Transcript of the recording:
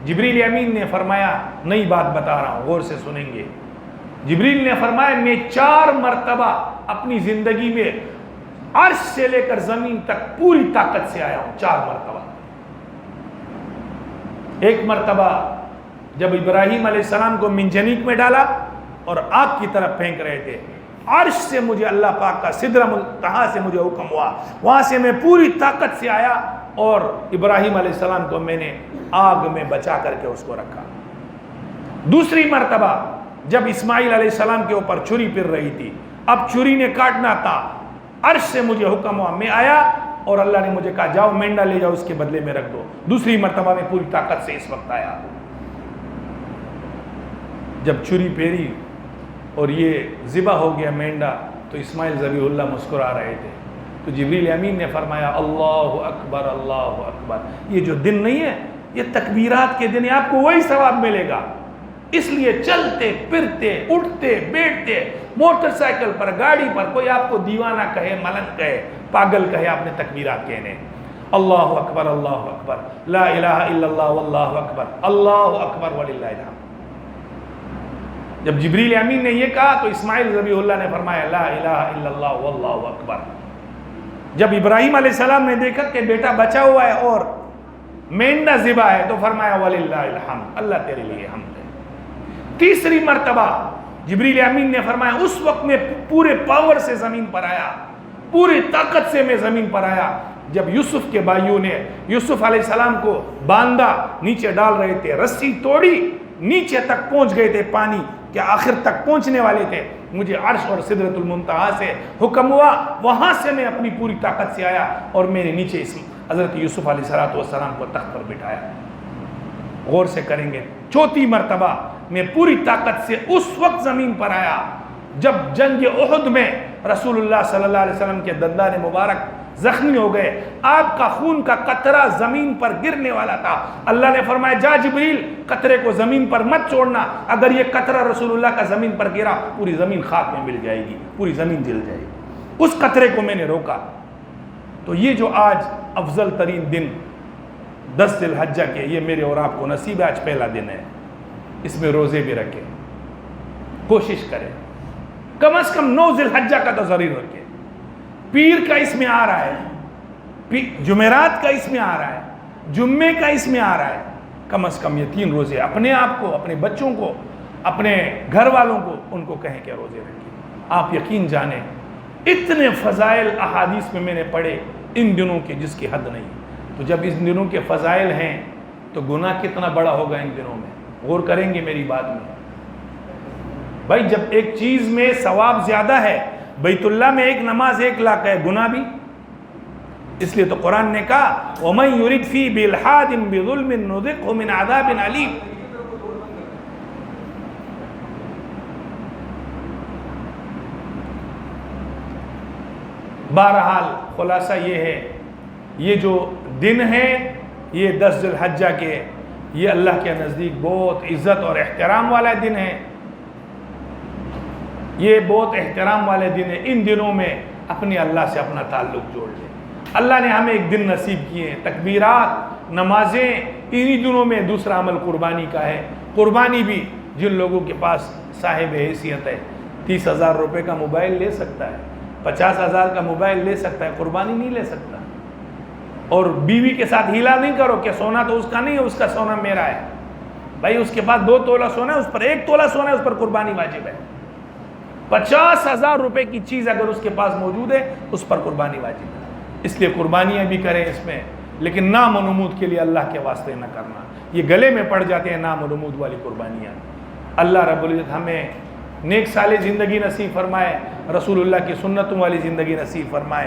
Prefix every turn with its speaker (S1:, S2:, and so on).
S1: جبریل امین نے فرمایا نئی بات بتا رہا ہوں، غور سے سنیں گے. جبریل نے فرمایا میں 4 مرتبہ اپنی زندگی میں عرش سے لے کر زمین تک پوری طاقت سے آیا ہوں. 4 مرتبہ. ایک مرتبہ جب ابراہیم علیہ السلام کو منجنیق میں ڈالا اور آگ کی طرف پھینک رہے تھے، عرش سے مجھے اللہ پاک کا سدرہ منتہا سے مجھے حکم ہوا، وہاں سے میں پوری طاقت سے آیا اور ابراہیم علیہ السلام کو میں نے آگ میں بچا کر کے اس کو رکھا. دوسری مرتبہ جب اسماعیل علیہ السلام کے اوپر چھری پھر رہی تھی، اب چھری نے کاٹنا تھا، عرش سے مجھے حکم ہوا، میں آیا اور اللہ نے مجھے کہا جاؤ مینڈا لے جاؤ، اس کے بدلے میں رکھ دو. دوسری مرتبہ میں پوری طاقت سے اس وقت آیا. جب چھری پھیری اور یہ ذبح ہو گیا مینڈا تو اسماعیل ذبیح اللہ مسکرا رہے تھے. تو جبریل امین نے فرمایا اللہ اکبر اللہ اکبر. یہ جو دن نہیں ہے یہ تکبیرات کے دن ہے، آپ کو وہی ثواب ملے گا. اس لیے چلتے پھرتے اٹھتے بیٹھتے موٹر سائیکل پر گاڑی پر کوئی آپ کو دیوانہ کہے ملنگ کہے پاگل کہے، آپ نے تکبیرات کہنے. اللہ اکبر اللہ اکبر لا الہ الا اللہ واللہ اکبر اللہ اکبر وللہ الحمد. جب جبریل امین نے یہ کہا تو اسماعیل ذبیح اللہ نے فرمایا لا الہ الا اللہ واللہ اکبر. جب ابراہیم علیہ السلام نے دیکھا کہ بیٹا بچا ہوا ہے اور مینڈا ذبح ہے تو فرمایا وللہ الحمد، اللہ تیرے لیے حمد ہے. تیسری مرتبہ جبریل امین نے فرمایا اس وقت میں پورے پاور سے زمین پر آیا، پوری طاقت سے میں زمین پر آیا جب یوسف کے بھائیوں نے یوسف علیہ السلام کو باندھا، نیچے ڈال رہے تھے، رسی توڑی، نیچے تک پہنچ گئے تھے پانی کہ آخر تک پہنچنے والے تھے. مجھے عرش اور سدرۃ المنتہا سے حکم ہوا، وہاں سے میں اپنی پوری طاقت سے آیا اور میں نے نیچے حضرت یوسف علیہ السلام کو تخت پر بٹھایا. غور سے کریں گے. چوتھی مرتبہ میں پوری طاقت سے اس وقت زمین پر آیا جب جنگ احد میں رسول اللہ صلی اللہ علیہ وسلم کے دندان مبارک زخمی ہو گئے، آپ کا خون کا قطرہ زمین پر گرنے والا تھا. اللہ نے فرمایا جا جبریل قطرے کو زمین پر مت چھوڑنا، اگر یہ قطرہ رسول اللہ کا زمین پر گرا پوری زمین خاک میں مل جائے گی، پوری زمین جل جائے گی. اس قطرے کو میں نے روکا. تو یہ جو آج افضل ترین دن 10 ذی الحجہ کے یہ میرے اور آپ کو نصیب ہے. آج پہلا دن ہے، اس میں روزے بھی رکھیں، کوشش کریں کم از کم 9 ذی الحجہ کا تو ضرور رکھیں. پیر کا اس میں آ رہا ہے، جمعرات کا اس میں آ رہا ہے، جمعے کا اس میں آ رہا ہے. کم از کم یہ 3 روزے اپنے آپ کو، اپنے بچوں کو، اپنے گھر والوں کو ان کو کہیں کہ روزے رکھیں. آپ یقین جانیں اتنے فضائل احادیث میں نے پڑھے ان دنوں کے جس کی حد نہیں. تو جب اس دنوں کے فضائل ہیں تو گناہ کتنا بڑا ہوگا ان دنوں میں. غور کریں گے میری بات میں. بھائی جب ایک چیز میں ثواب زیادہ ہے، بیت اللہ میں ایک نماز 1 لاکھ ہے، گناہ بھی. اس لیے تو قرآن نے کہا وَمَن يُرِدْ فِي بِالْحَادٍ بِظُلْمٍ نُذِقْهُ مِنْ عَذَابٍ عَلِيمٍ. بہرحال خلاصہ یہ ہے، یہ جو دن ہے یہ 10 ذی الحجہ کے، یہ اللہ کے نزدیک بہت عزت اور احترام والا دن ہے. یہ بہت احترام والے دن ہے. ان دنوں میں اپنے اللہ سے اپنا تعلق جوڑ لیں. اللہ نے ہمیں ایک دن نصیب کیے ہیں. تکبیرات، نمازیں، انہی دنوں میں. دوسرا عمل قربانی کا ہے. قربانی بھی جن لوگوں کے پاس صاحب حیثیت ہے 30,000 روپے کا موبائل لے سکتا ہے، 50,000 کا موبائل لے سکتا ہے، قربانی نہیں لے سکتا. اور بیوی کے ساتھ ہیلا نہیں کرو کہ سونا تو اس کا نہیں ہے، اس کا سونا میرا ہے. بھائی اس کے پاس 2 تولہ سونا ہے، اس پر 1 تولہ سونا ہے، اس پر قربانی واجب ہے. 50,000 روپے کی چیز اگر اس کے پاس موجود ہے اس پر قربانی واجب ہے. اس لیے قربانیاں بھی کریں اس میں، لیکن نام و نمود کے لیے اللہ کے واسطے نہ کرنا. یہ گلے میں پڑ جاتے ہیں نام و نمود والی قربانیاں. اللہ رب العزت ہمیں نیک صالح زندگی نصیب فرمائے، رسول اللہ کی سنتوں والی زندگی نصیب فرمائے.